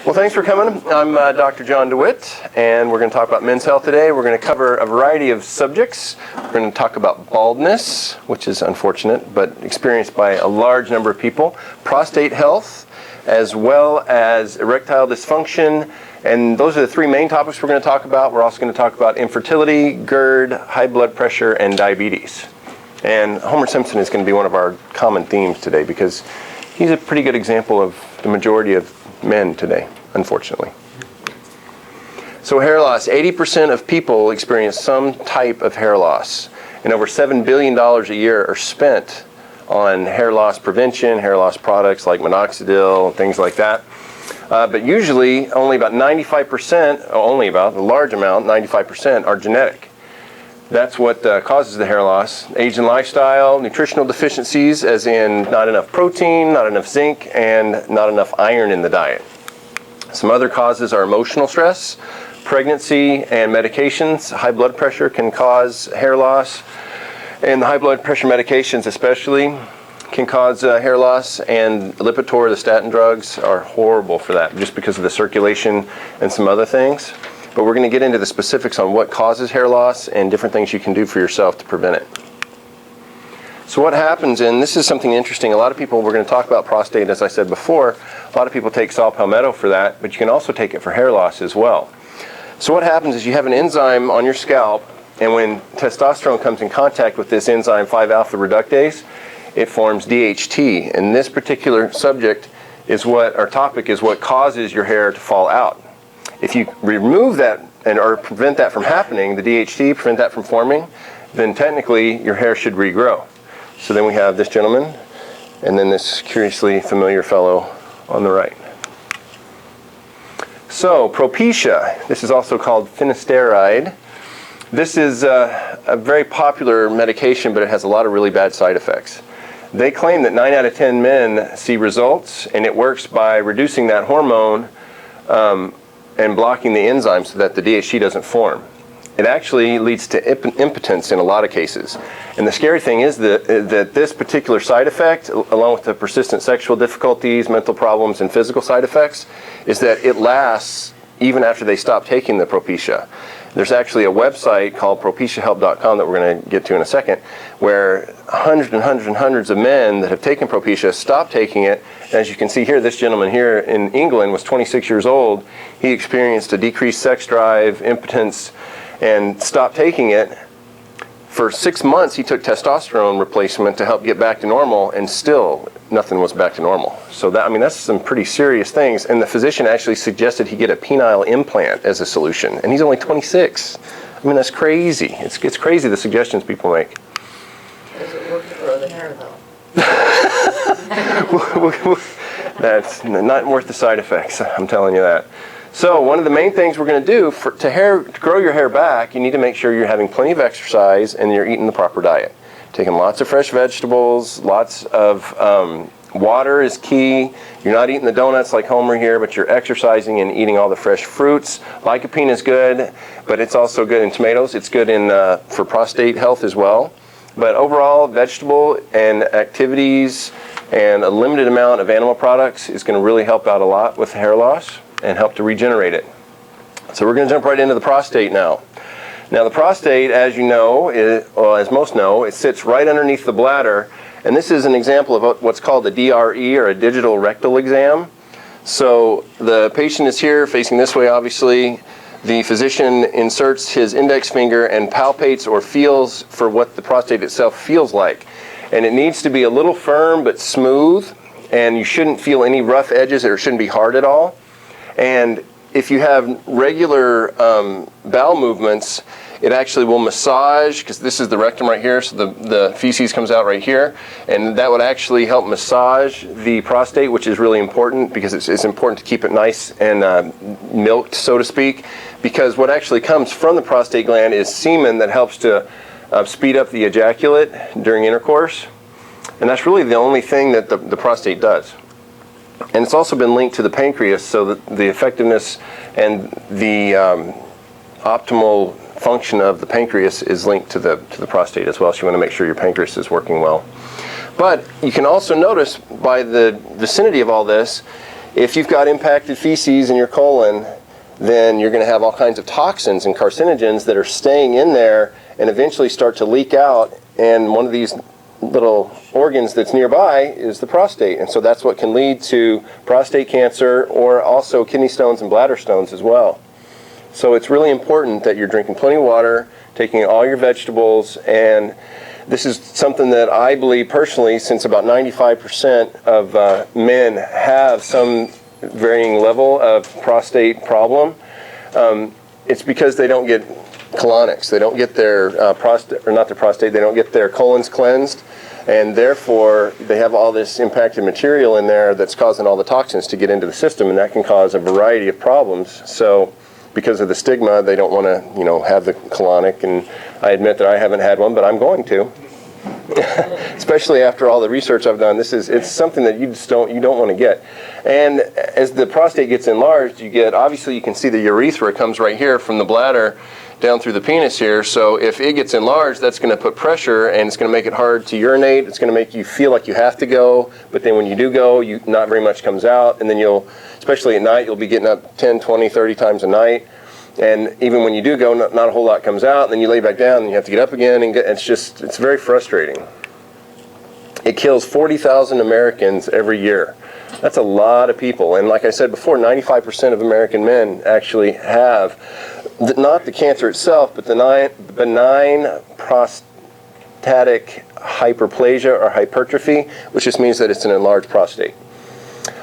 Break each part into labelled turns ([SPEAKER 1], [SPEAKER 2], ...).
[SPEAKER 1] Well, thanks for coming. I'm Dr. John DeWitt, and we're going to talk about men's health today. We're going to cover a variety of subjects. We're going to talk about baldness, which is unfortunate, but experienced by a large number of people, prostate health, as well as erectile dysfunction, and those are the three main topics we're going to talk about. We're also going to talk about infertility, GERD, high blood pressure, and diabetes. And Homer Simpson is going to be one of our common themes today because he's a pretty good example of the majority of men today, unfortunately. So hair loss, 80% of people experience some type of hair loss, and over $7 billion a year are spent on hair loss prevention, hair loss products like minoxidil, things like that. But usually only about 95%, a large amount, 95% are genetic. That's what causes the hair loss. Age and lifestyle, nutritional deficiencies, as in not enough protein, not enough zinc, and not enough iron in the diet. Some other causes are emotional stress, pregnancy, and medications. High blood pressure can cause hair loss, and the high blood pressure medications especially can cause hair loss, and Lipitor, the statin drugs, are horrible for that just because of the circulation and some other things. But we're going to get into the specifics on what causes hair loss and different things you can do for yourself to prevent it. So what happens, and this is something interesting, a lot of people, we're going to talk about prostate, as I said before, a lot of people take saw palmetto for that, but you can also take it for hair loss as well. So what happens is you have an enzyme on your scalp, and when testosterone comes in contact with this enzyme 5-alpha reductase, it forms DHT. And this particular subject is our topic is what causes your hair to fall out. If you remove that or prevent that from happening, the DHT, prevent that from forming, then technically your hair should regrow. So then we have this gentleman, and then this curiously familiar fellow on the right. So Propecia, this is also called finasteride. This is a very popular medication, but it has a lot of really bad side effects. They claim that 9 out of 10 men see results, and it works by reducing that hormone and blocking the enzyme so that the DHT doesn't form. It actually leads to impotence in a lot of cases. And the scary thing is that this particular side effect, along with the persistent sexual difficulties, mental problems, and physical side effects, is that it lasts even after they stop taking the Propecia. There's actually a website called propeciahelp.com that we're going to get to in a second, where hundreds and hundreds and hundreds of men that have taken Propecia stop taking it. And as you can see here, this gentleman here in England was 26 years old. He experienced a decreased sex drive, impotence, and stopped taking it. For 6 months, he took testosterone replacement to help get back to normal, and still nothing was back to normal. So that's some pretty serious things. And the physician actually suggested he get a penile implant as a solution, and he's only 26. That's crazy. It's crazy the suggestions people make.
[SPEAKER 2] Does it work to grow the hair though?
[SPEAKER 1] That's not worth the side effects, I'm telling you that. So one of the main things we're going to do to grow your hair back, you need to make sure you're having plenty of exercise and you're eating the proper diet. Taking lots of fresh vegetables, lots of water is key. You're not eating the donuts like Homer here, but you're exercising and eating all the fresh fruits. Lycopene is good, but it's also good in tomatoes. It's good for prostate health as well. But overall, vegetable and activities and a limited amount of animal products is going to really help out a lot with hair loss and help to regenerate it. So we're going to jump right into the prostate now. Now the prostate, as you know, as most know, it sits right underneath the bladder, and this is an example of what's called a DRE, or a digital rectal exam. So the patient is here facing this way, obviously. The physician inserts his index finger and palpates or feels for what the prostate itself feels like. And it needs to be a little firm but smooth, and you shouldn't feel any rough edges, or it shouldn't be hard at all. And if you have regular bowel movements, it actually will massage, because this is the rectum right here, so the feces comes out right here, and that would actually help massage the prostate, which is really important, because it's important to keep it nice and milked, so to speak, because what actually comes from the prostate gland is semen that helps to speed up the ejaculate during intercourse, and that's really the only thing that the prostate does. And it's also been linked to the pancreas, so that the effectiveness and the optimal function of the pancreas is linked to the prostate as well. So you want to make sure your pancreas is working well. But you can also notice by the vicinity of all this If you've got impacted feces in your colon, then you're going to have all kinds of toxins and carcinogens that are staying in there and eventually start to leak out, and one of these little organs that's nearby is the prostate, and so that's what can lead to prostate cancer or also kidney stones and bladder stones as well. So it's really important that you're drinking plenty of water, taking all your vegetables, and this is something that I believe personally, since about 95% of men have some varying level of prostate problem, it's because they don't get colonics. They don't get their they don't get their colons cleansed, and therefore they have all this impacted material in there that's causing all the toxins to get into the system, and that can cause a variety of problems. So because of the stigma, they don't want to, have the colonic, and I admit that I haven't had one, but I'm going to. Especially after all the research I've done, it's something that you don't want to get. And as the prostate gets enlarged, obviously you can see the urethra comes right here from the bladder down through the penis here. So if it gets enlarged, that's going to put pressure, and it's going to make it hard to urinate. It's going to make you feel like you have to go, but then when you do go, not very much comes out, and then especially at night, you'll be getting up 10, 20, 30 times a night. And even when you do go, not a whole lot comes out, and then you lay back down, and you have to get up again, and it's very frustrating. It kills 40,000 Americans every year. That's a lot of people, and like I said before, 95% of American men actually have not the cancer itself, but the benign prostatic hyperplasia or hypertrophy, which just means that it's an enlarged prostate.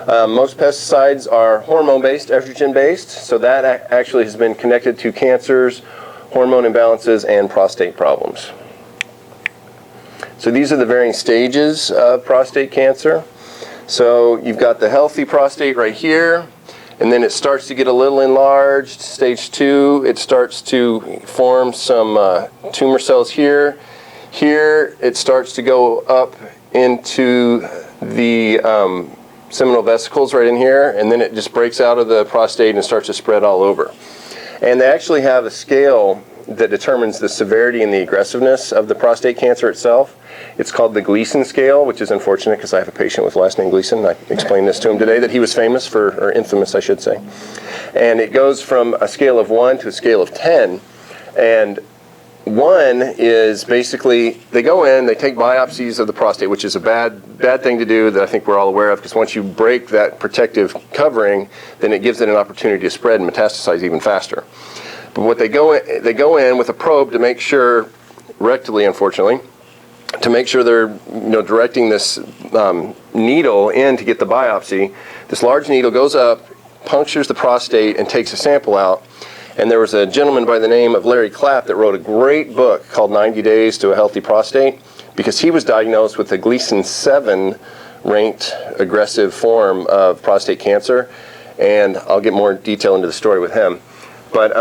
[SPEAKER 1] Most pesticides are hormone-based, estrogen-based, so that actually has been connected to cancers, hormone imbalances, and prostate problems. So these are the varying stages of prostate cancer. So you've got the healthy prostate right here, and then it starts to get a little enlarged. Stage 2, it starts to form some tumor cells here. Here, it starts to go up into the seminal vesicles right in here, and then it just breaks out of the prostate and starts to spread all over. And they actually have a scale that determines the severity and the aggressiveness of the prostate cancer itself. It's called the Gleason scale, which is unfortunate because I have a patient with last name Gleason. I explained this to him today, that he was famous for, or infamous I should say. And it goes from a scale of 1 to a scale of 10. And 1 is basically, they go in, they take biopsies of the prostate, which is a bad thing to do that I think we're all aware of, because once you break that protective covering, then it gives it an opportunity to spread and metastasize even faster. But what they go in with a probe to make sure, rectally unfortunately, to make sure they're directing this needle in to get the biopsy. This large needle goes up, punctures the prostate, and takes a sample out. And there was a gentleman by the name of Larry Clapp that wrote a great book called 90 Days to a Healthy Prostate, because he was diagnosed with a Gleason 7 ranked aggressive form of prostate cancer. And I'll get more detail into the story with him. But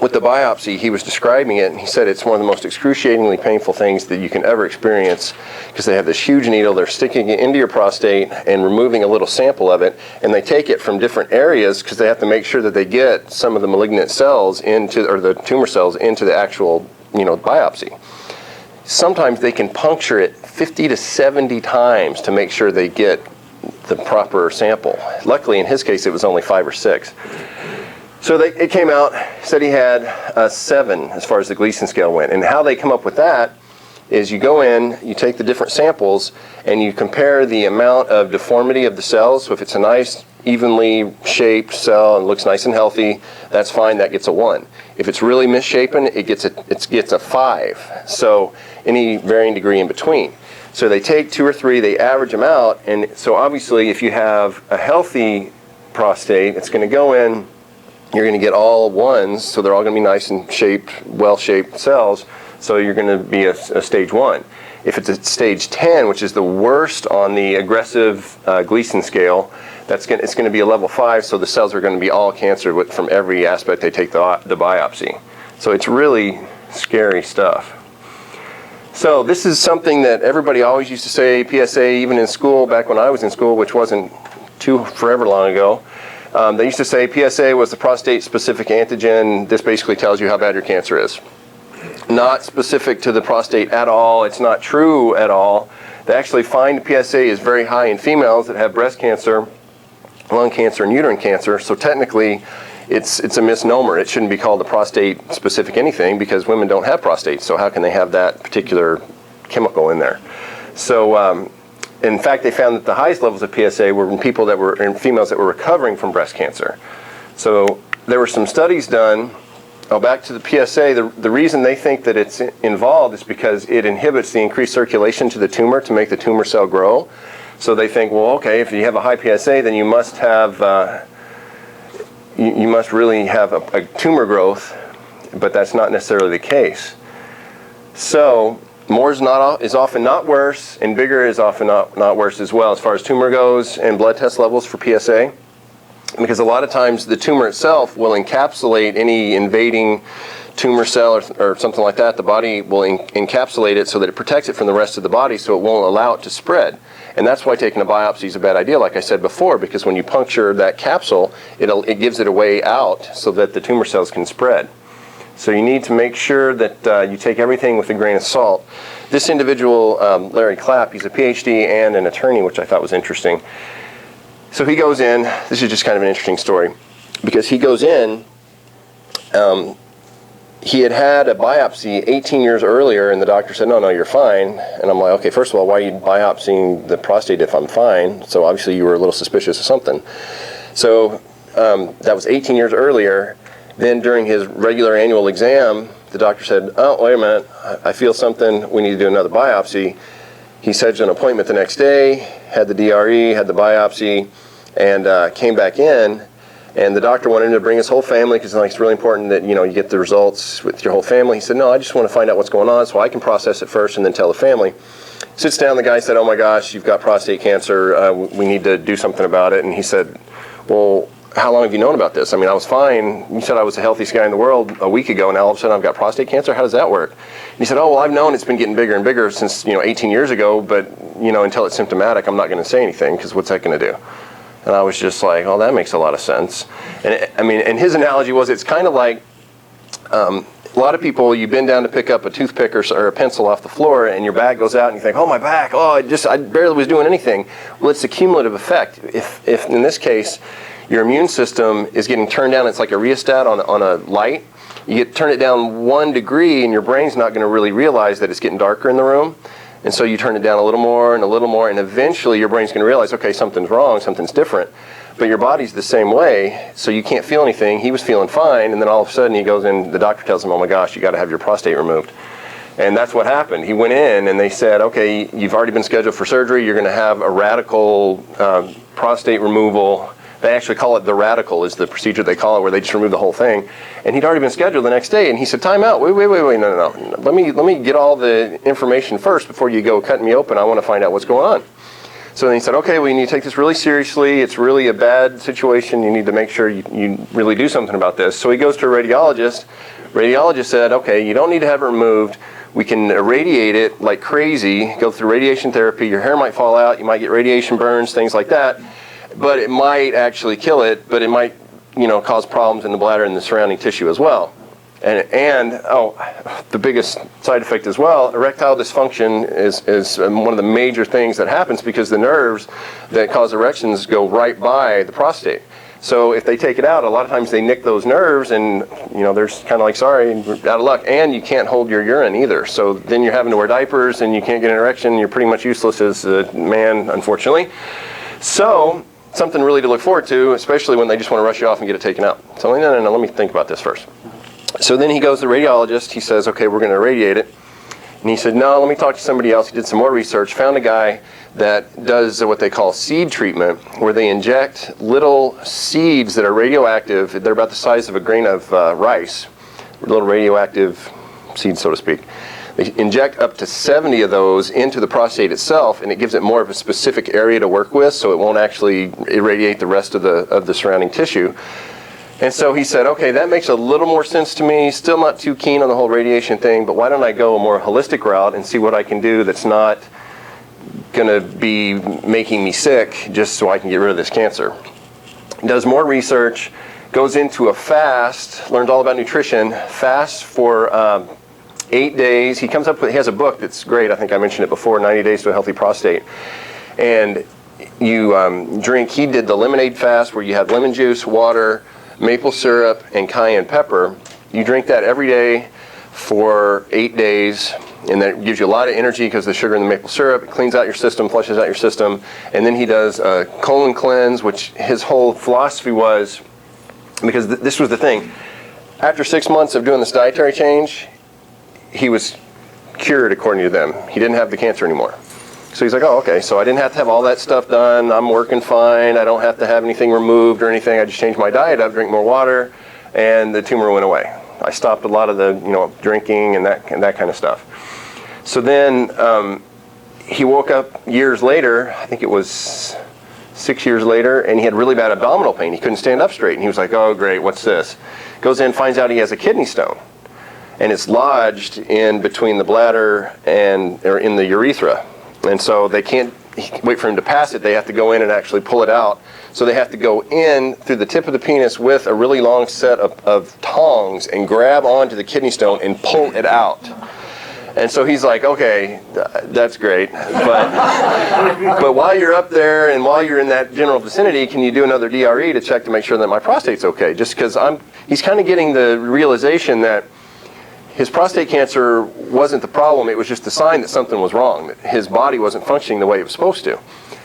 [SPEAKER 1] with the biopsy, he was describing it, and he said it's one of the most excruciatingly painful things that you can ever experience, because they have this huge needle, they're sticking it into your prostate and removing a little sample of it, and they take it from different areas because they have to make sure that they get some of the malignant cells or the tumor cells into the actual biopsy. Sometimes they can puncture it 50 to 70 times to make sure they get the proper sample. Luckily, in his case, it was only 5 or 6. So it came out, said he had a 7 as far as the Gleason scale went. And how they come up with that is you go in, you take the different samples, and you compare the amount of deformity of the cells. So if it's a nice, evenly shaped cell and looks nice and healthy, that's fine, that gets a 1. If it's really misshapen, it gets a 5. So any varying degree in between. So they take 2 or 3, they average them out, and so obviously if you have a healthy prostate, it's going to go in, you're going to get all 1s, so they're all going to be nice and shaped, well-shaped cells, so you're going to be a stage 1. If it's a stage 10, which is the worst on the aggressive Gleason scale, it's going to be a level 5, so the cells are going to be all cancer from every aspect they take the biopsy. So it's really scary stuff. So this is something that everybody always used to say, PSA, even in school, back when I was in school, which wasn't forever long ago. They used to say PSA was the prostate-specific antigen. This basically tells you how bad your cancer is. Not specific to the prostate at all. It's not true at all. They actually find PSA is very high in females that have breast cancer lung cancer and uterine cancer. So technically, it's a misnomer. It shouldn't be called a prostate-specific anything because women don't have prostate. So how can they have that particular chemical in there? So in fact, they found that the highest levels of PSA were in people that were in females that were recovering from breast cancer. So there were some studies done. Back to the PSA, the reason they think that it's involved is because it inhibits the increased circulation to the tumor to make the tumor cell grow. So they think, well, okay, if you have a high PSA, then you must have, you must really have a tumor growth, but that's not necessarily the case. So more is often not worse, and bigger is often not worse as well as far as tumor goes and blood test levels for PSA. Because a lot of times the tumor itself will encapsulate any invading tumor cell or something like that. The body will encapsulate it so that it protects it from the rest of the body so it won't allow it to spread. And that's why taking a biopsy is a bad idea, like I said before, because when you puncture that capsule, it gives it a way out so that the tumor cells can spread. So you need to make sure that you take everything with a grain of salt. This individual, Larry Clapp, he's a PhD and an attorney, which I thought was interesting. So he goes in, this is just kind of an interesting story, because he goes in, he had a biopsy 18 years earlier, and the doctor said, no, you're fine. And I'm like, okay, first of all, why are you biopsying the prostate if I'm fine? So obviously you were a little suspicious of something. So that was 18 years earlier. Then during his regular annual exam, the doctor said, oh, wait a minute, I feel something, we need to do another biopsy. He scheduled an appointment the next day, had the DRE, had the biopsy, and came back in. And the doctor wanted him to bring his whole family because it's really important that you get the results with your whole family. He said, no, I just want to find out what's going on so I can process it first and then tell the family. Sits down, the guy said, oh my gosh, you've got prostate cancer, we need to do something about it. And he said, well, how long have you known about this? I mean, I was fine. You said I was the healthiest guy in the world a week ago, and now all of a sudden I've got prostate cancer? How does that work? And he said, oh, well, I've known it's been getting bigger and bigger since 18 years ago, but until it's symptomatic, I'm not going to say anything because what's that going to do? And I was just like, oh, that makes a lot of sense. And his analogy was, it's kind of like a lot of people, you bend down to pick up a toothpick or a pencil off the floor, and your back goes out, and you think, oh, my back, oh, I barely was doing anything. Well, it's a cumulative effect. If in this case, your immune system is getting turned down, it's like a rheostat on a light. You turn it down 1 degree, and your brain's not going to really realize that it's getting darker in the room. And so you turn it down a little more, and eventually your brain's going to realize, okay, something's wrong, something's different. But your body's the same way, so you can't feel anything. He was feeling fine, and then all of a sudden he goes in, the doctor tells him, oh my gosh, you got to have your prostate removed. And that's what happened. He went in, and they said, okay, you've already been scheduled for surgery. You're going to have a radical prostate removal. They actually call it the radical is the procedure they call it, where they just remove the whole thing. And he'd already been scheduled the next day, and he said, time out, wait, no. Let me get all the information first before you go cutting me open. I want to find out what's going on. So then he said, okay, well, you need to take this really seriously. It's really a bad situation. You need to make sure you really do something about this. So he goes to a radiologist. Radiologist said, okay, you don't need to have it removed. We can irradiate it like crazy, go through radiation therapy. Your hair might fall out. You might get radiation burns, things like that. But it might actually kill it, but it might, cause problems in the bladder and the surrounding tissue as well. And the biggest side effect as well, erectile dysfunction is one of the major things that happens because the nerves that cause erections go right by the prostate. So if they take it out, a lot of times they nick those nerves, and there's kind of like, sorry, we're out of luck. And you can't hold your urine either. So then you're having to wear diapers, and you can't get an erection. You're pretty much useless as a man, unfortunately. So something really to look forward to, especially when they just want to rush you off and get it taken out. So no, let me think about this first. So then he goes to the radiologist. He says, okay, we're going to irradiate it. And he said, no, let me talk to somebody else. He did some more research, found a guy that does what they call seed treatment, where they inject little seeds that are radioactive. They're about the size of a grain of rice, little radioactive seeds, so to speak. They inject up to 70 of those into the prostate itself, and it gives it more of a specific area to work with, so it won't actually irradiate the rest of the surrounding tissue. And so he said, okay, that makes a little more sense to me. Still not too keen on the whole radiation thing, but why don't I go a more holistic route and see what I can do that's not going to be making me sick just so I can get rid of this cancer. Does more research, goes into a fast, learns all about nutrition, fasts for 8 days. He has a book that's great. I think I mentioned it before, 90 Days to a Healthy Prostate. And you drink, he did the lemonade fast where you have lemon juice, water, maple syrup, and cayenne pepper. You drink that every day for 8 days, and that gives you a lot of energy because the sugar in the maple syrup, it cleans out your system, flushes out your system. And then he does a colon cleanse, which his whole philosophy was, because this was the thing, after 6 months of doing this dietary change, he was cured according to them. He didn't have the cancer anymore. So he's like, oh, okay, so I didn't have to have all that stuff done. I'm working fine. I don't have to have anything removed or anything. I just changed my diet up, drink more water, and the tumor went away. I stopped a lot of the, drinking and that kind of stuff. So then he woke up years later, I think it was 6 years later, and he had really bad abdominal pain. He couldn't stand up straight, and he was like, oh, great, what's this? Goes in, finds out he has a kidney stone, and it's lodged in between the bladder or in the urethra. And so they can't wait for him to pass it. They have to go in and actually pull it out. So they have to go in through the tip of the penis with a really long set of tongs and grab onto the kidney stone and pull it out. And so he's like, okay, that's great. But while you're up there and while you're in that general vicinity, can you do another DRE to check to make sure that my prostate's okay? Just because he's kind of getting the realization that his prostate cancer wasn't the problem, it was just a sign that something was wrong, that his body wasn't functioning the way it was supposed to.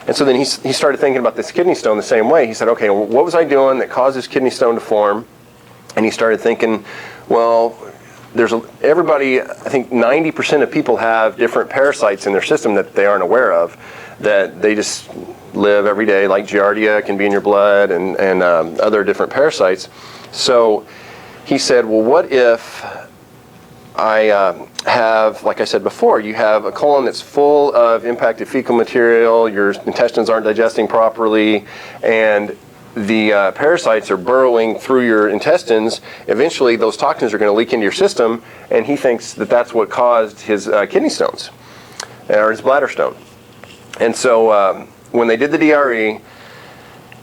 [SPEAKER 1] And so then he started thinking about this kidney stone the same way. He said, okay, well, what was I doing that caused this kidney stone to form? And he started thinking, well, everybody, I think 90% of people have different parasites in their system that they aren't aware of, that they just live every day, like Giardia can be in your blood and other different parasites. So he said, well, what if I have, like I said before, you have a colon that's full of impacted fecal material, your intestines aren't digesting properly, and the parasites are burrowing through your intestines. Eventually those toxins are going to leak into your system, and he thinks that that's what caused his kidney stones, or his bladder stone. And so when they did the DRE,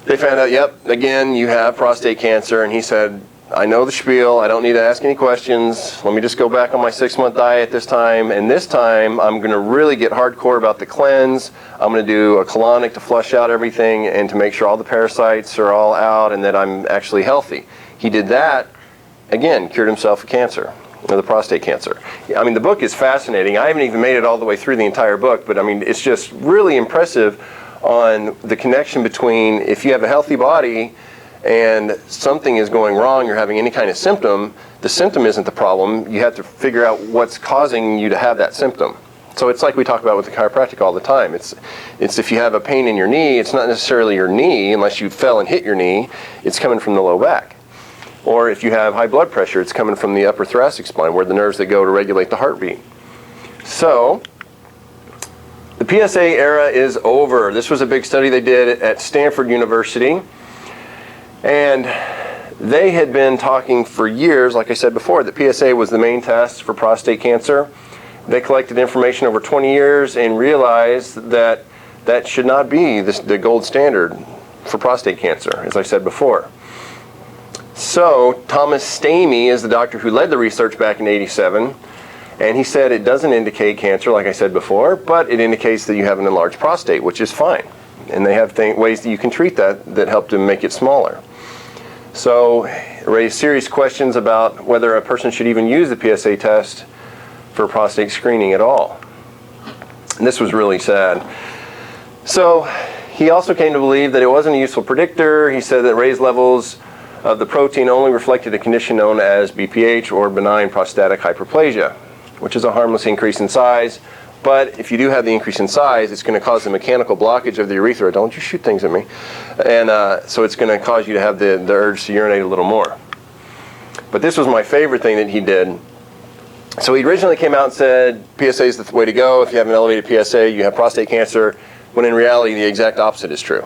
[SPEAKER 1] they found out, yep, again, you have prostate cancer, and he said, I know the spiel, I don't need to ask any questions, let me just go back on my 6-month diet this time, and this time I'm going to really get hardcore about the cleanse. I'm going to do a colonic to flush out everything and to make sure all the parasites are all out and that I'm actually healthy. He did that, again, cured himself of cancer, or the prostate cancer. I mean, the book is fascinating. I haven't even made it all the way through the entire book, but I mean, it's just really impressive on the connection between if you have a healthy body and something is going wrong, you're having any kind of symptom, the symptom isn't the problem. You have to figure out what's causing you to have that symptom. So it's like we talk about with the chiropractic all the time. It's if you have a pain in your knee, it's not necessarily your knee unless you fell and hit your knee. It's coming from the low back. Or if you have high blood pressure, it's coming from the upper thoracic spine, where the nerves that go to regulate the heartbeat. So the PSA era is over. This was a big study they did at Stanford University. And they had been talking for years, like I said before, that PSA was the main test for prostate cancer. They collected information over 20 years and realized that that should not be the gold standard for prostate cancer, as I said before. So Thomas Stamey is the doctor who led the research back in '87, and he said it doesn't indicate cancer, like I said before, but it indicates that you have an enlarged prostate, which is fine. And they have ways that you can treat that help to make it smaller. So it raised serious questions about whether a person should even use the PSA test for prostate screening at all. And this was really sad. So he also came to believe that it wasn't a useful predictor. He said that raised levels of the protein only reflected a condition known as BPH, or benign prostatic hyperplasia, which is a harmless increase in size. But if you do have the increase in size, it's going to cause a mechanical blockage of the urethra. Don't you shoot things at me. And so it's going to cause you to have the urge to urinate a little more. But this was my favorite thing that he did. So he originally came out and said, PSA is the way to go. If you have an elevated PSA, you have prostate cancer, when in reality, the exact opposite is true.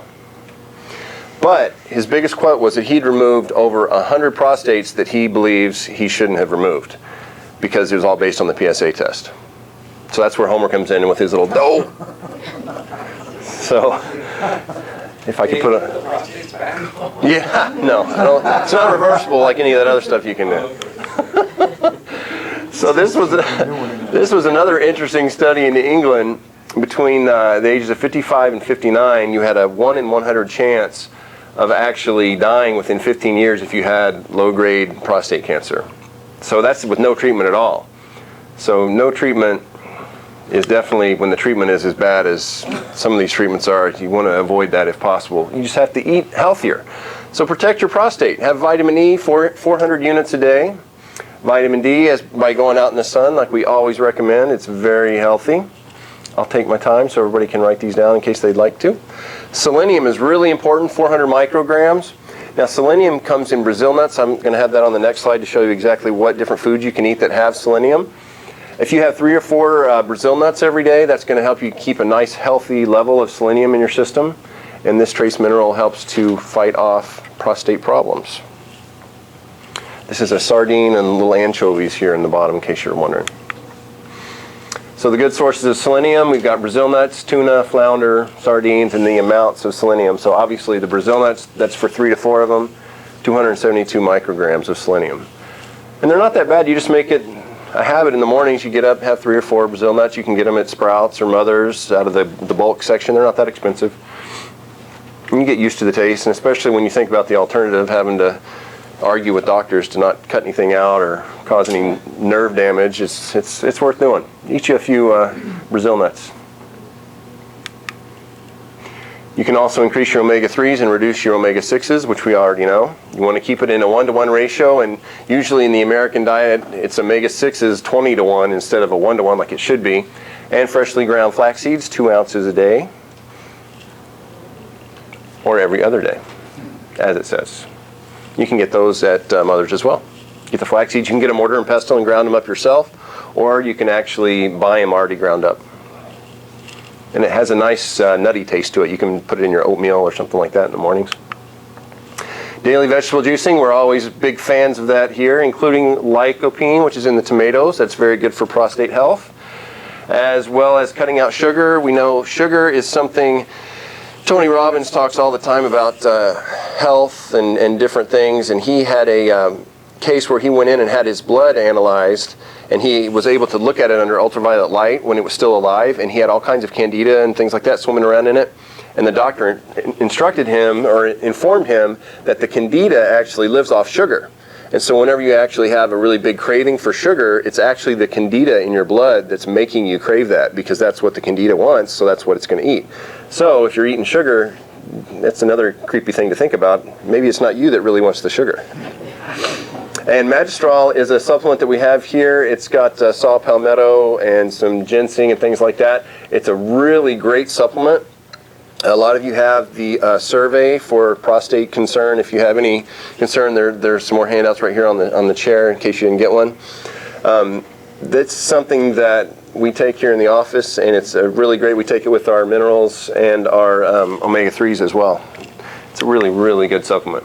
[SPEAKER 1] But his biggest quote was that he'd removed over 100 prostates that he believes he shouldn't have removed, because it was all based on the PSA test. So that's where Homer comes in with his little dough. So if I could put a... Yeah, no, it's not reversible like any of that other stuff you can do. So this was another interesting study in England between the ages of 55 and 59, you had a 1 in 100 chance of actually dying within 15 years if you had low-grade prostate cancer. So that's with no treatment at all. So no treatment is definitely, when the treatment is as bad as some of these treatments are, you want to avoid that if possible. You just have to eat healthier. So protect your prostate. Have vitamin E, 400 units a day. Vitamin D, by going out in the sun, like we always recommend. It's very healthy. I'll take my time so everybody can write these down in case they'd like to. Selenium is really important, 400 micrograms. Now selenium comes in Brazil nuts. I'm going to have that on the next slide to show you exactly what different foods you can eat that have selenium. If you have 3 or 4 Brazil nuts every day, that's going to help you keep a nice healthy level of selenium in your system. And this trace mineral helps to fight off prostate problems. This is a sardine and little anchovies here in the bottom in case you're wondering. So the good sources of selenium, we've got Brazil nuts, tuna, flounder, sardines, and the amounts of selenium. So obviously the Brazil nuts, that's for 3 to 4 of them, 272 micrograms of selenium. And they're not that bad. You just make it a habit in the mornings. You get up, have 3 or 4 Brazil nuts. You can get them at Sprouts or Mother's out of the bulk section. They're not that expensive. And you get used to the taste, and especially when you think about the alternative, having to argue with doctors to not cut anything out or cause any nerve damage, it's worth doing. Eat you a few Brazil nuts. You can also increase your omega-3s and reduce your omega-6s, which we already know. You want to keep it in a 1-to-1 ratio, and usually in the American diet, it's omega-6s 20-to-1 instead of a 1-to-1 like it should be. And freshly ground flax seeds, 2 ounces a day, or every other day, as it says. You can get those at Mother's as well. Get the flax seeds. You can get them mortar and pestle and ground them up yourself, or you can actually buy them already ground up. And it has a nice nutty taste to it. You can put it in your oatmeal or something like that in the mornings. Daily vegetable juicing, we're always big fans of that here, including lycopene, which is in the tomatoes. That's very good for prostate health. As well as cutting out sugar. We know sugar is something, Tony Robbins talks all the time about health and different things, and he had a case where he went in and had his blood analyzed, and he was able to look at it under ultraviolet light when it was still alive, and he had all kinds of candida and things like that swimming around in it. And the doctor instructed him, or informed him, that the candida actually lives off sugar. And so whenever you actually have a really big craving for sugar, it's actually the candida in your blood that's making you crave that, because that's what the candida wants, so that's what it's going to eat. So if you're eating sugar, that's another creepy thing to think about. Maybe it's not you that really wants the sugar. And Magistrol is a supplement that we have here. It's got saw palmetto and some ginseng and things like that. It's a really great supplement. A lot of you have the survey for prostate concern. If you have any concern, there's some more handouts right here on the chair in case you didn't get one. That's something that we take here in the office, and it's really great. We take it with our minerals and our omega-3s as well. It's a really, really good supplement.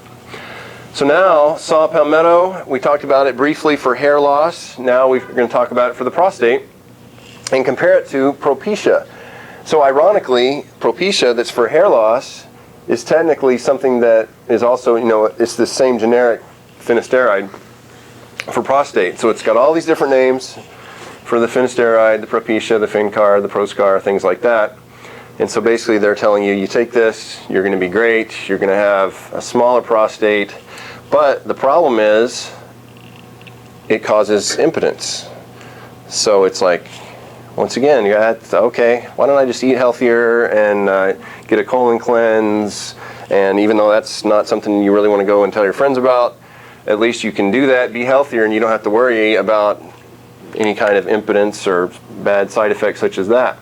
[SPEAKER 1] So now, saw palmetto, we talked about it briefly for hair loss. Now we're going to talk about it for the prostate and compare it to Propecia. So ironically, Propecia that's for hair loss is technically something that is also, it's the same generic finasteride for prostate. So it's got all these different names for the finasteride, the Propecia, the Fincar, the Proscar, things like that. And so basically they're telling you, you take this, you're going to be great, you're going to have a smaller prostate, but the problem is it causes impotence. So it's like, once again, you got, okay, why don't I just eat healthier and get a colon cleanse? And even though that's not something you really want to go and tell your friends about, at least you can do that, be healthier, and you don't have to worry about any kind of impotence or bad side effects such as that.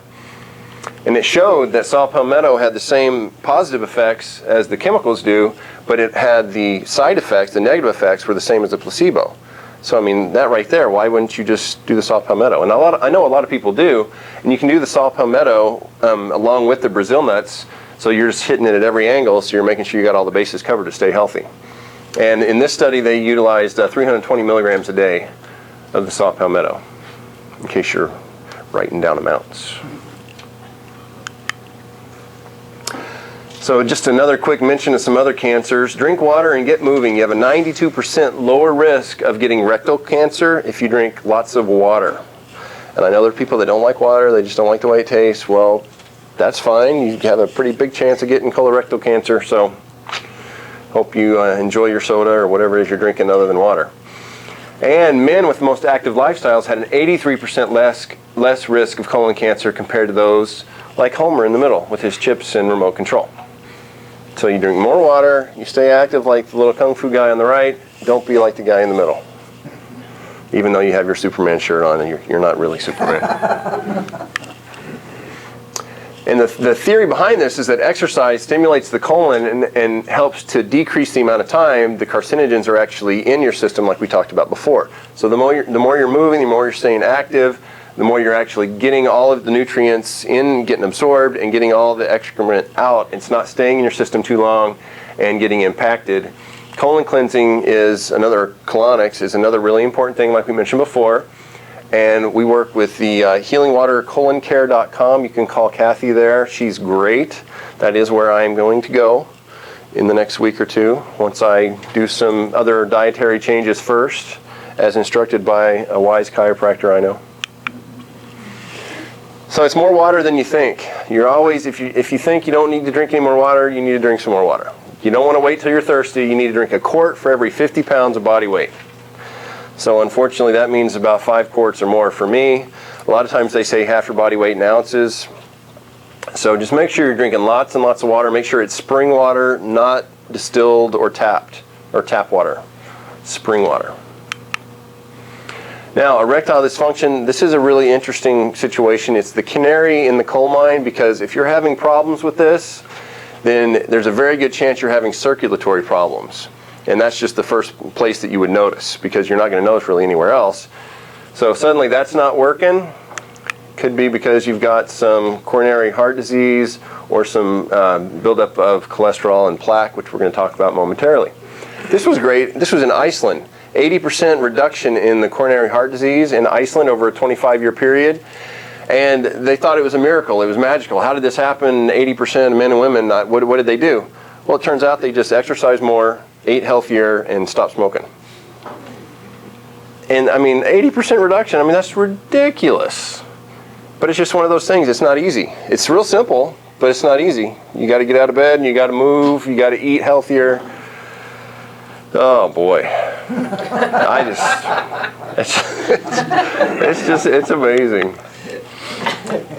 [SPEAKER 1] And it showed that saw palmetto had the same positive effects as the chemicals do, but it had the side effects, the negative effects, were the same as the placebo. So I mean, that right there, why wouldn't you just do the saw palmetto? And I know a lot of people do, and you can do the saw palmetto along with the Brazil nuts, so you're just hitting it at every angle, so you're making sure you got all the bases covered to stay healthy. And in this study, they utilized 320 milligrams a day of the saw palmetto, in case you're writing down amounts. So just another quick mention of some other cancers. Drink water and get moving. You have a 92% lower risk of getting rectal cancer if you drink lots of water. And I know there are people that don't like water, they just don't like the way it tastes. Well, that's fine. You have a pretty big chance of getting colorectal cancer, so hope you enjoy your soda or whatever it is you're drinking other than water. And men with the most active lifestyles had an 83% less risk of colon cancer compared to those like Homer in the middle with his chips and remote control. So you drink more water, you stay active like the little kung fu guy on the right, don't be like the guy in the middle. Even though you have your Superman shirt on, and you're not really Superman. And the theory behind this is that exercise stimulates the colon and helps to decrease the amount of time the carcinogens are actually in your system, like we talked about before. So the more you're moving, the more you're staying active, the more you're actually getting all of the nutrients in, getting absorbed, and getting all the excrement out. It's not staying in your system too long and getting impacted. Colon cleansing is another, colonics is another really important thing, like we mentioned before. And we work with the healingwatercoloncare.com. You can call Kathy there. She's great. That is where I am going to go in the next week or two, once I do some other dietary changes first, as instructed by a wise chiropractor I know. So it's more water than you think. You're always, if you think you don't need to drink any more water, you need to drink some more water. You don't want to wait till you're thirsty. You need to drink a quart for every 50 pounds of body weight. So unfortunately, that means about 5 quarts or more for me. A lot of times they say half your body weight in ounces. So just make sure you're drinking lots and lots of water. Make sure it's spring water, not distilled or tap water. Spring water. Now, erectile dysfunction, this is a really interesting situation. It's the canary in the coal mine, because if you're having problems with this, then there's a very good chance you're having circulatory problems. And that's just the first place that you would notice, because you're not going to notice really anywhere else. So suddenly that's not working. Could be because you've got some coronary heart disease or some buildup of cholesterol and plaque, which we're going to talk about momentarily. This was great. This was in Iceland. 80% reduction in the coronary heart disease in Iceland over a 25-year period. And they thought it was a miracle. It was magical. How did this happen? 80% of men and women, what did they do? Well, it turns out they just exercised more, ate healthier, and stopped smoking. And I mean, 80% reduction, I mean, that's ridiculous. But it's just one of those things. It's not easy. It's real simple, but it's not easy. You got to get out of bed, and you got to move, you got to eat healthier. Oh boy, it's amazing.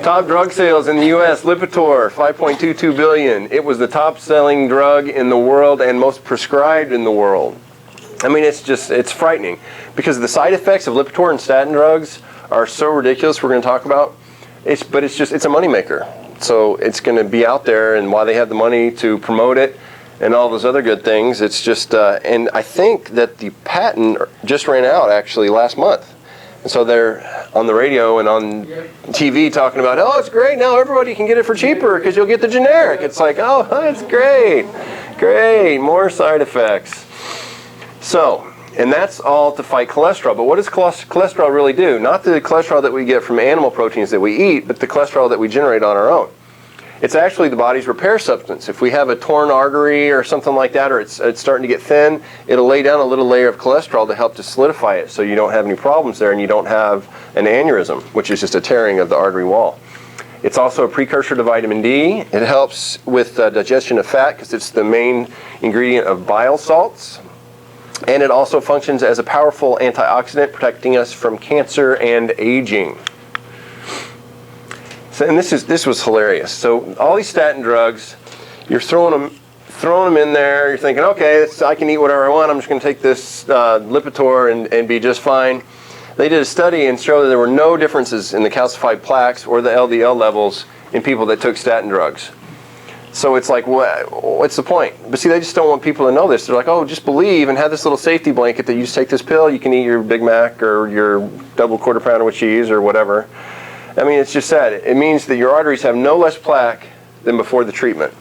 [SPEAKER 1] Top drug sales in the U.S., Lipitor, $5.22 billion. It was the top selling drug in the world and most prescribed in the world. I mean, it's frightening, because the side effects of Lipitor and statin drugs are so ridiculous, we're going to talk about. It's a moneymaker. So it's going to be out there, and while they have the money to promote it, and all those other good things, it's just, and I think that the patent just ran out actually last month. And so they're on the radio and on TV talking about, oh, it's great, now everybody can get it for cheaper because you'll get the generic. It's like, oh, that's great, great, more side effects. So, and that's all to fight cholesterol. But what does cholesterol really do? Not the cholesterol that we get from animal proteins that we eat, but the cholesterol that we generate on our own. It's actually the body's repair substance. If we have a torn artery or something like that, or it's starting to get thin, it'll lay down a little layer of cholesterol to help to solidify it so you don't have any problems there and you don't have an aneurysm, which is just a tearing of the artery wall. It's also a precursor to vitamin D. It helps with digestion of fat because it's the main ingredient of bile salts. And it also functions as a powerful antioxidant, protecting us from cancer and aging. So, and this was hilarious. So all these statin drugs, you're throwing them in there. You're thinking, okay, I can eat whatever I want. I'm just going to take this Lipitor and be just fine. They did a study and showed that there were no differences in the calcified plaques or the LDL levels in people that took statin drugs. So it's like, what's the point? But see, they just don't want people to know this. They're like, oh, just believe and have this little safety blanket that you just take this pill, you can eat your Big Mac or your double quarter pounder with cheese or whatever. I mean, it's just sad. It means that your arteries have no less plaque than before the treatment.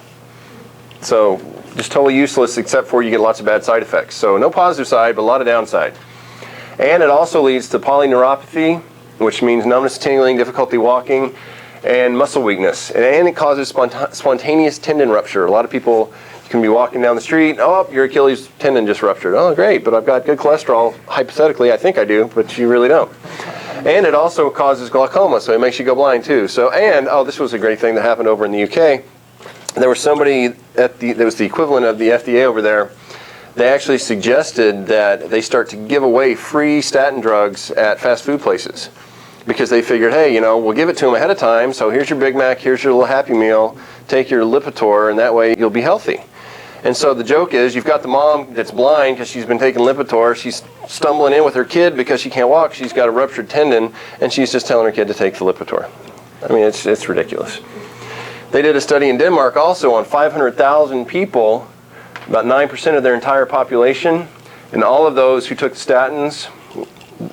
[SPEAKER 1] So just totally useless, except for you get lots of bad side effects. So no positive side, but a lot of downside. And it also leads to polyneuropathy, which means numbness, tingling, difficulty walking, and muscle weakness. And it causes spontaneous tendon rupture. A lot of people can be walking down the street, oh, your Achilles tendon just ruptured. Oh, great, but I've got good cholesterol. Hypothetically, I think I do, but you really don't. And it also causes glaucoma, so it makes you go blind too. So, and, oh, this was a great thing that happened over in the UK. There was somebody that was the equivalent of the FDA over there. They actually suggested that they start to give away free statin drugs at fast food places, because they figured, hey, you know, we'll give it to them ahead of time, so here's your Big Mac, here's your little Happy Meal, take your Lipitor, and that way you'll be healthy. And so the joke is, you've got the mom that's blind because she's been taking Lipitor, she's stumbling in with her kid because she can't walk, she's got a ruptured tendon, and she's just telling her kid to take the Lipitor. I mean, it's ridiculous. They did a study in Denmark also on 500,000 people, about 9% of their entire population, and all of those who took statins,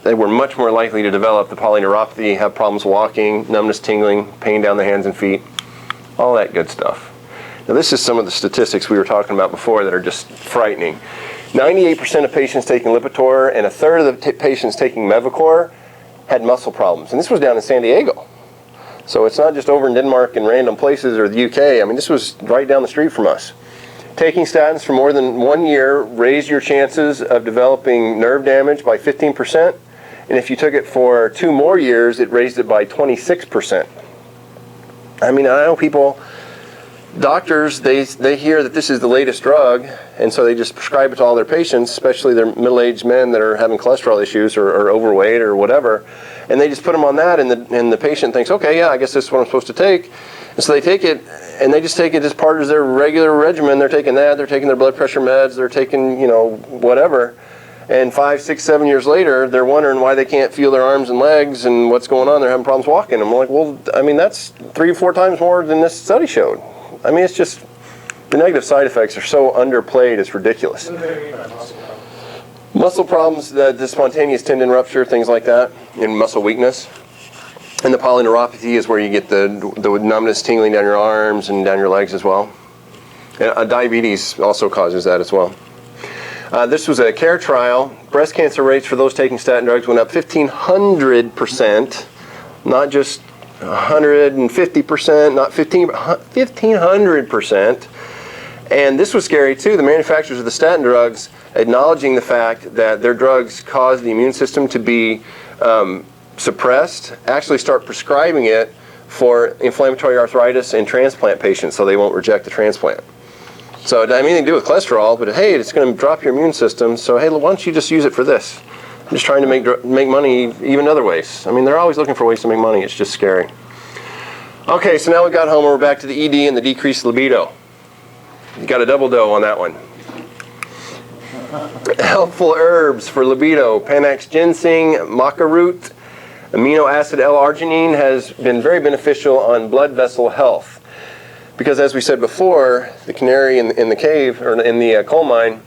[SPEAKER 1] they were much more likely to develop the polyneuropathy, have problems walking, numbness, tingling, pain down the hands and feet, all that good stuff. Now this is some of the statistics we were talking about before that are just frightening. 98% of patients taking Lipitor and a third of the patients taking Mevacor had muscle problems. And this was down in San Diego. So it's not just over in Denmark and random places or the UK. I mean, this was right down the street from us. Taking statins for more than 1 year raised your chances of developing nerve damage by 15%. And if you took it for 2 more years, it raised it by 26%. I mean, I know people, doctors, they hear that this is the latest drug, and so they just prescribe it to all their patients, especially their middle-aged men that are having cholesterol issues or overweight or whatever, and they just put them on that, and the patient thinks, okay, yeah, I guess this is what I'm supposed to take. And so they take it, and they just take it as part of their regular regimen. They're taking that, they're taking their blood pressure meds, they're taking, you know, whatever. And 5, 6, 7 years later, they're wondering why they can't feel their arms and legs and what's going on. They're having problems walking. I'm like, well, I mean, that's 3 or 4 times more than this study showed. I mean, it's just, the negative side effects are so underplayed, it's ridiculous. Muscle problems, the spontaneous tendon rupture, things like that, and muscle weakness. And the polyneuropathy is where you get the numbness, tingling down your arms and down your legs as well. And diabetes also causes that as well. This was a CARE trial. Breast cancer rates for those taking statin drugs went up 1,500%, not just 150%, not 15, 1,500%. And this was scary too. The manufacturers of the statin drugs acknowledging the fact that their drugs cause the immune system to be suppressed, actually start prescribing it for inflammatory arthritis and transplant patients so they won't reject the transplant. So it doesn't have anything to do with cholesterol, but hey, it's going to drop your immune system, so hey, why don't you just use it for this? I'm just trying to make money even other ways. I mean, they're always looking for ways to make money. It's just scary. Okay, so now we got home, we're back to the ED and the decreased libido. You got a double dough on that one. Helpful herbs for libido: Panax ginseng, maca root, amino acid L-arginine has been very beneficial on blood vessel health. Because as we said before, the canary in the cave, or in the coal mine,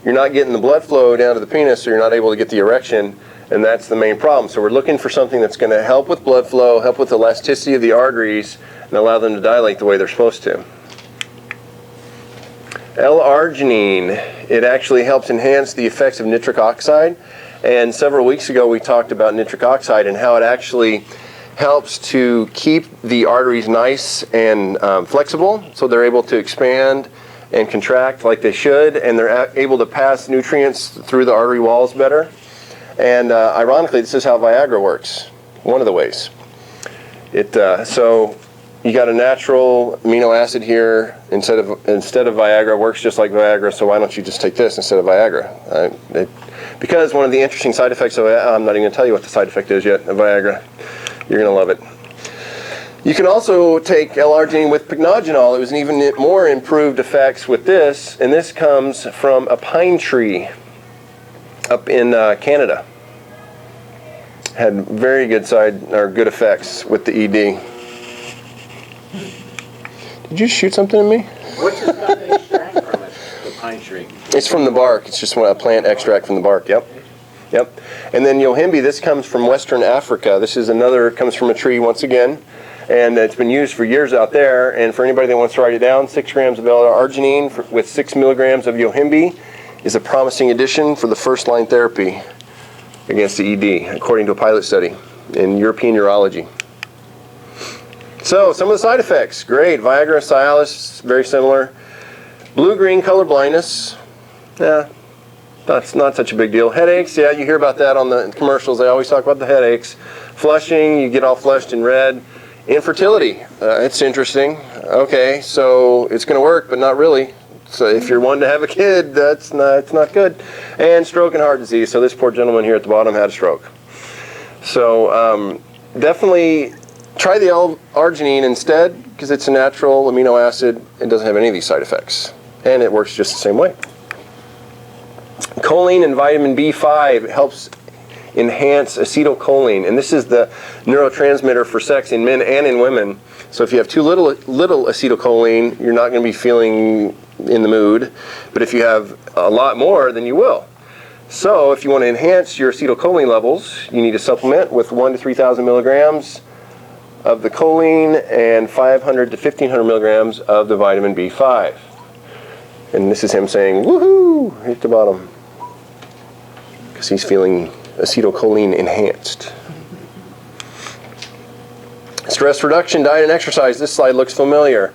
[SPEAKER 1] you're not getting the blood flow down to the penis, so you're not able to get the erection, and that's the main problem. So we're looking for something that's going to help with blood flow, help with the elasticity of the arteries, and allow them to dilate the way they're supposed to. L-arginine, it actually helps enhance the effects of nitric oxide. And several weeks ago we talked about nitric oxide and how it actually helps to keep the arteries nice and flexible, so they're able to expand and contract like they should, and they're able to pass nutrients through the artery walls better. And ironically, this is how Viagra works, one of the ways. So you got a natural amino acid here instead of Viagra. It works just like Viagra, so why don't you just take this instead of Viagra? Because one of the interesting side effects of I'm not even going to tell you what the side effect is yet of Viagra. You're going to love it. You can also take L-arginine with Pycnogenol. It was an even more improved effects with this, and this comes from a pine tree up in Canada. Had very good good effects with the ED. Did you shoot something at me?
[SPEAKER 3] What's this got the extract from it, the pine tree?
[SPEAKER 1] It's from the bark. It's just a plant extract from the bark. Yep. Yep. And then Yohimbine, this comes from Western Africa. This is comes from a tree once again. And it's been used for years out there. And for anybody that wants to write it down, 6 grams of L-arginine with 6 milligrams of Yohimbine is a promising addition for the first-line therapy against the ED, according to a pilot study in European urology. So, some of the side effects. Great. Viagra, Cialis, very similar. Blue-green color blindness. Yeah, That's not such a big deal. Headaches, yeah, you hear about that on the commercials. They always talk about the headaches. Flushing, you get all flushed and red. Infertility, it's interesting. Okay, so it's going to work, but not really. So if you're wanting to have a kid, it's not good. And stroke and heart disease. So this poor gentleman here at the bottom had a stroke. So definitely try the L-arginine instead, because it's a natural amino acid and doesn't have any of these side effects. And it works just the same way. Choline and vitamin B5 helps enhance acetylcholine, and this is the neurotransmitter for sex in men and in women. So if you have too little acetylcholine, you're not going to be feeling in the mood, but if you have a lot more, then you will. So if you want to enhance your acetylcholine levels, you need to supplement with 1,000 to 3,000 milligrams of the choline and 500 to 1,500 milligrams of the vitamin B5. And this is him saying, woohoo, hit the bottom. Because he's feeling acetylcholine enhanced. Stress reduction, diet and exercise. This slide looks familiar.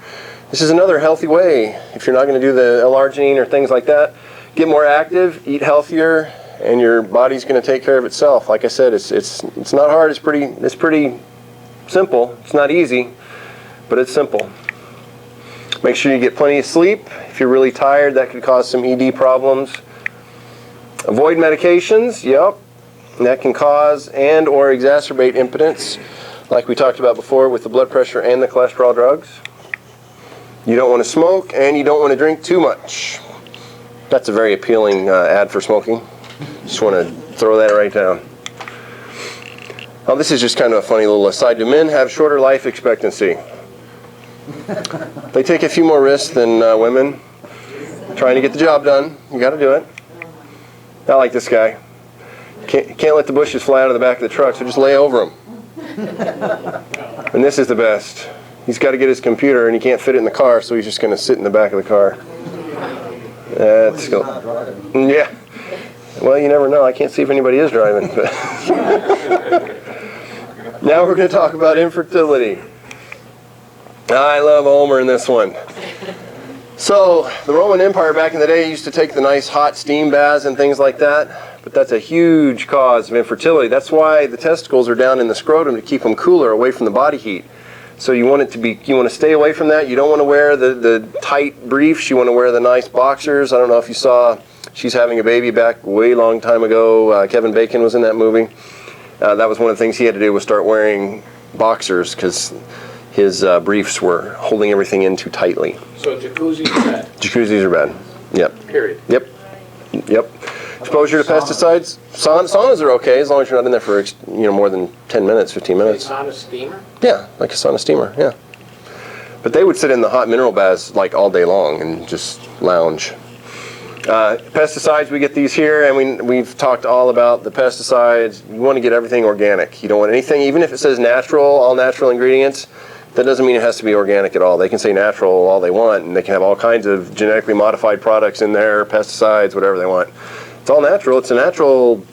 [SPEAKER 1] This is another healthy way. If you're not going to do the L-arginine or things like that, get more active, eat healthier, and your body's going to take care of itself. Like I said, it's not hard. It's pretty simple. It's not easy, but it's simple. Make sure you get plenty of sleep. If you're really tired, that could cause some ED problems. Avoid medications. Yep. That can cause and or exacerbate impotence, like we talked about before with the blood pressure and the cholesterol drugs. You don't want to smoke, and you don't want to drink too much. That's a very appealing ad for smoking. Just want to throw that right down. Oh, this is just kind of a funny little aside. Do men have shorter life expectancy? They take a few more risks than women. Trying to get the job done. You got to do it. Not like this guy. Can't let the bushes fly out of the back of the truck, so just lay over them. And this is the best. He's got to get his computer, and he can't fit it in the car, so he's just going to sit in the back of the car. That's cool. Yeah. Well, you never know. I can't see if anybody is driving. But now we're going to talk about infertility. I love Homer in this one. So the Roman Empire back in the day used to take the nice hot steam baths and things like that, but that's a huge cause of infertility. That's why the testicles are down in the scrotum, to keep them cooler, away from the body heat. So you want to stay away from that. You don't want to wear the tight briefs. You want to wear the nice boxers. I don't know if you saw She's Having a Baby back way long time ago. Kevin Bacon was in that movie. That was one of the things he had to do, was start wearing boxers, because his briefs were holding everything in too tightly.
[SPEAKER 3] So jacuzzis are bad?
[SPEAKER 1] Jacuzzis are bad. Yep.
[SPEAKER 3] Period.
[SPEAKER 1] Yep. Exposure to pesticides. Saunas are okay as long as you're not in there for more than 10 minutes, 15 minutes.
[SPEAKER 3] Sauna steamer?
[SPEAKER 1] Yeah, like a sauna steamer, yeah. But they would sit in the hot mineral baths like all day long and just lounge. Pesticides, we get these here, and we've talked all about the pesticides. You want to get everything organic. You don't want anything, even if it says natural, all natural ingredients, that doesn't mean it has to be organic at all. They can say natural all they want, and they can have all kinds of genetically modified products in there, pesticides, whatever they want. It's all natural. It's a natural,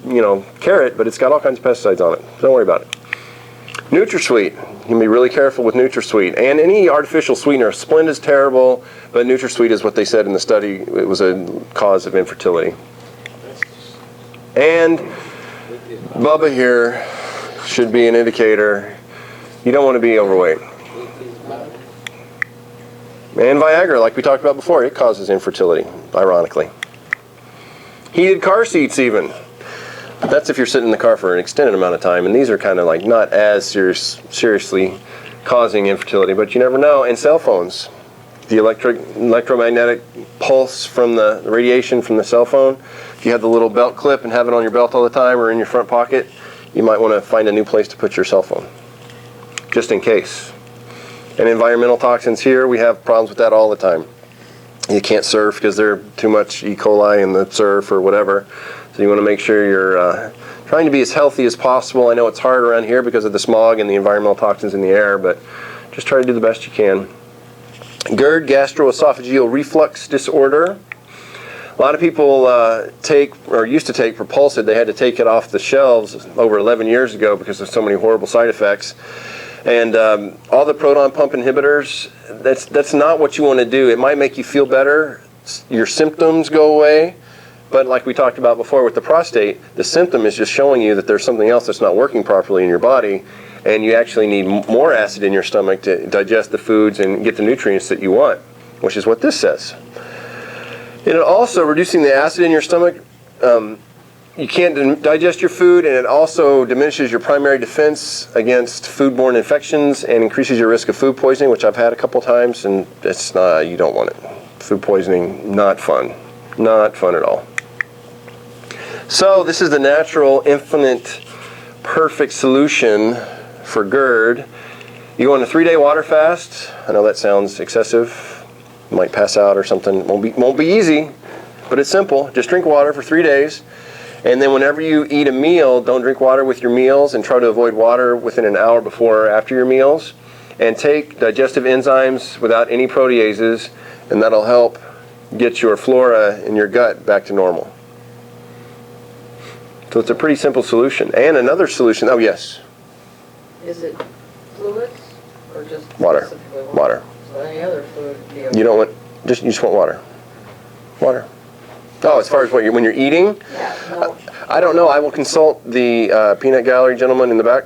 [SPEAKER 1] carrot, but it's got all kinds of pesticides on it. Don't worry about it. Nutrasweet. You can be really careful with Nutrasweet. And any artificial sweetener. Splendid's terrible, but Nutrasweet is what they said in the study. It was a cause of infertility. And Bubba here should be an indicator. You don't want to be overweight. And Viagra, like we talked about before, it causes infertility, ironically. Heated car seats even. But that's if you're sitting in the car for an extended amount of time, and these are kind of like not as seriously causing infertility, but you never know. And cell phones. The electromagnetic pulse from the radiation from the cell phone. If you have the little belt clip and have it on your belt all the time or in your front pocket, you might want to find a new place to put your cell phone, just in case. And environmental toxins here, we have problems with that all the time. You can't surf because there's too much E. coli in the surf or whatever. So you want to make sure you're trying to be as healthy as possible. I know it's hard around here because of the smog and the environmental toxins in the air, but just try to do the best you can. GERD, gastroesophageal reflux disorder. A lot of people used to take Propulsid. They had to take it off the shelves over 11 years ago because of so many horrible side effects. And all the proton pump inhibitors, that's not what you want to do. It might make you feel better, your symptoms go away, But like we talked about before with the prostate, the symptom is just showing you that there's something else that's not working properly in your body, and you actually need more acid in your stomach to digest the foods and get the nutrients that you want, which is what this says. And it also, reducing the acid in your stomach, you can't digest your food, and it also diminishes your primary defense against foodborne infections and increases your risk of food poisoning, which I've had a couple times, and it's not, you don't want it. Food poisoning, not fun. Not fun at all. So this is the natural, infinite, perfect solution for GERD. You go on a 3-day water fast. I know that sounds excessive. You might pass out or something. Won't be easy, but it's simple. Just drink water for 3 days. And then whenever you eat a meal, don't drink water with your meals, and try to avoid water within an hour before or after your meals. And take digestive enzymes without any proteases, and that'll help get your flora in your gut back to normal. So it's a pretty simple solution. And another solution, oh yes?
[SPEAKER 2] Is it fluids or just
[SPEAKER 1] Water.
[SPEAKER 2] specifically
[SPEAKER 1] Water.
[SPEAKER 2] So any other fluid would be okay.
[SPEAKER 1] You don't want, you just want water. Water. Oh, as far as what when you're eating?
[SPEAKER 2] Yeah, no.
[SPEAKER 1] I don't know. I will consult the peanut gallery gentleman in the back.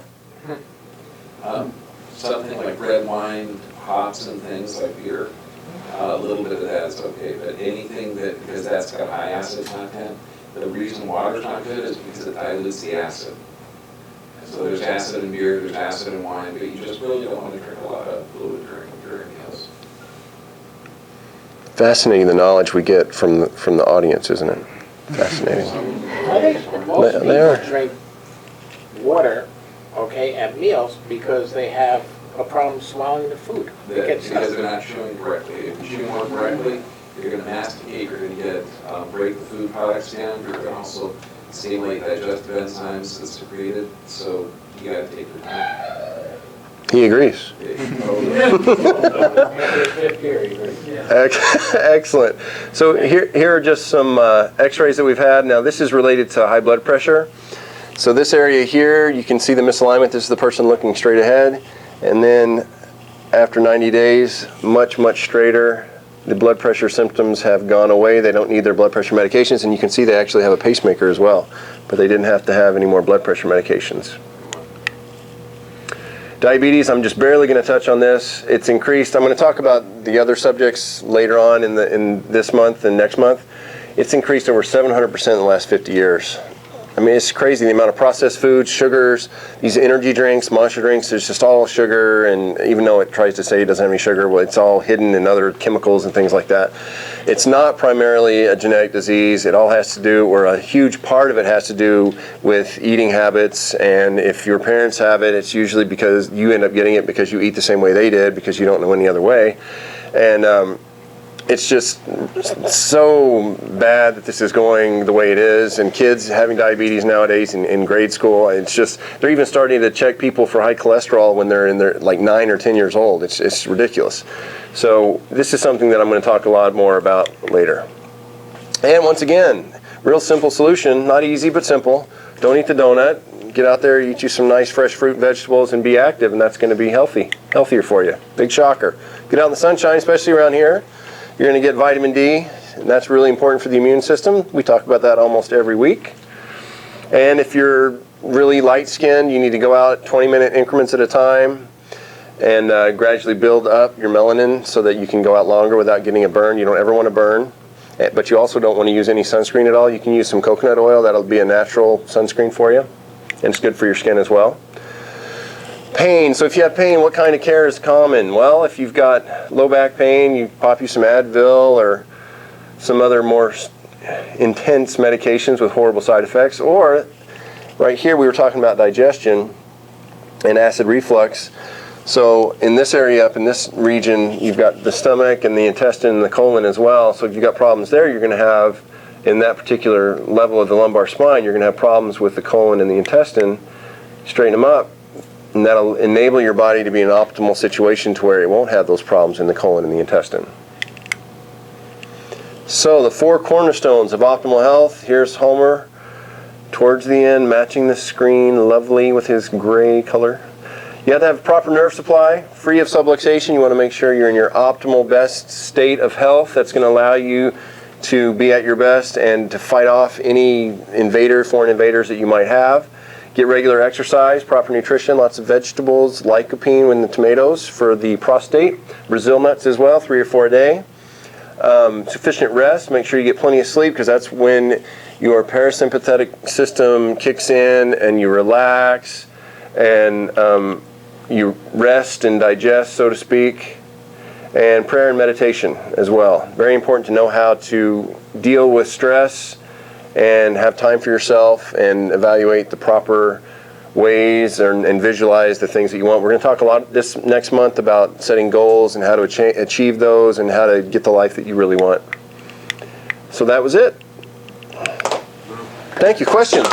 [SPEAKER 3] Something like red wine, hops and things like beer, a little bit of that is okay, but anything that, because that's got high acid content, the reason water's not good is because it dilutes the acid. So there's acid in beer, there's acid in wine, but you just really don't want to drink a lot of fluid during meals.
[SPEAKER 1] Fascinating, the knowledge we get from the audience, isn't it? Fascinating.
[SPEAKER 4] I think most
[SPEAKER 1] They
[SPEAKER 4] people
[SPEAKER 1] are.
[SPEAKER 4] drink water, okay, at meals because they have a problem swallowing the food. They get
[SPEAKER 3] Because
[SPEAKER 4] stuck.
[SPEAKER 3] they're not chewing correctly. If you chew more correctly, you're going to masticate, you're going to get break the food products down, you're going to also stimulate digestive enzymes that's secreted, so you got to take your time.
[SPEAKER 1] He agrees. Excellent. So here are just some x-rays that we've had. Now this is related to high blood pressure. So this area here, you can see the misalignment. This is the person looking straight ahead. And then after 90 days, much, much straighter. The blood pressure symptoms have gone away. They don't need their blood pressure medications. And you can see they actually have a pacemaker as well. But they didn't have to have any more blood pressure medications. Diabetes, I'm just barely going to touch on this. It's increased. I'm going to talk about the other subjects later on in this month and next month. It's increased over 700% in the last 50 years. I mean, it's crazy the amount of processed foods, sugars, these energy drinks, monster drinks. It's just all sugar, and even though it tries to say it doesn't have any sugar, well, it's all hidden in other chemicals and things like that. It's not primarily a genetic disease. It all has to do, or a huge part of it has to do with eating habits. And if your parents have it, it's usually because you end up getting it because you eat the same way they did because you don't know any other way. And it's just so bad that this is going the way it is, and kids having diabetes nowadays in grade school, it's just, they're even starting to check people for high cholesterol when they're in their like 9 or 10 years old. It's ridiculous. So this is something that I'm going to talk a lot more about later. And once again, real simple solution, not easy but simple. Don't eat the donut. Get out there, eat you some nice fresh fruit and vegetables, and be active, and that's going to be healthier for you. Big shocker. Get out in the sunshine, especially around here. You're going to get vitamin D, and that's really important for the immune system. We talk about that almost every week. And if you're really light-skinned, you need to go out 20-minute increments at a time and gradually build up your melanin so that you can go out longer without getting a burn. You don't ever want to burn, but you also don't want to use any sunscreen at all. You can use some coconut oil. That'll be a natural sunscreen for you, and it's good for your skin as well. Pain. So if you have pain, what kind of care is common? Well, if you've got low back pain, you pop you some Advil or some other more intense medications with horrible side effects. Or right here we were talking about digestion and acid reflux. So in this area, up in this region, you've got the stomach and the intestine and the colon as well. So if you've got problems there, you're going to have, in that particular level of the lumbar spine, you're going to have problems with the colon and the intestine. Straighten them up. And that'll enable your body to be in an optimal situation to where it won't have those problems in the colon and the intestine. So the 4 cornerstones of optimal health. Here's Homer towards the end, matching the screen, lovely with his gray color. You have to have proper nerve supply, free of subluxation. You want to make sure you're in your optimal best state of health. That's going to allow you to be at your best and to fight off any foreign invaders that you might have. Get regular exercise, proper nutrition, lots of vegetables, lycopene in the tomatoes for the prostate, Brazil nuts as well, 3 or 4 a day. Sufficient rest, make sure you get plenty of sleep because that's when your parasympathetic system kicks in and you relax and you rest and digest, so to speak. And prayer and meditation as well. Very important to know how to deal with stress and have time for yourself and evaluate the proper ways and visualize the things that you want. We're going to talk a lot this next month about setting goals and how to achieve those and how to get the life that you really want. So that was it. Thank you. Questions?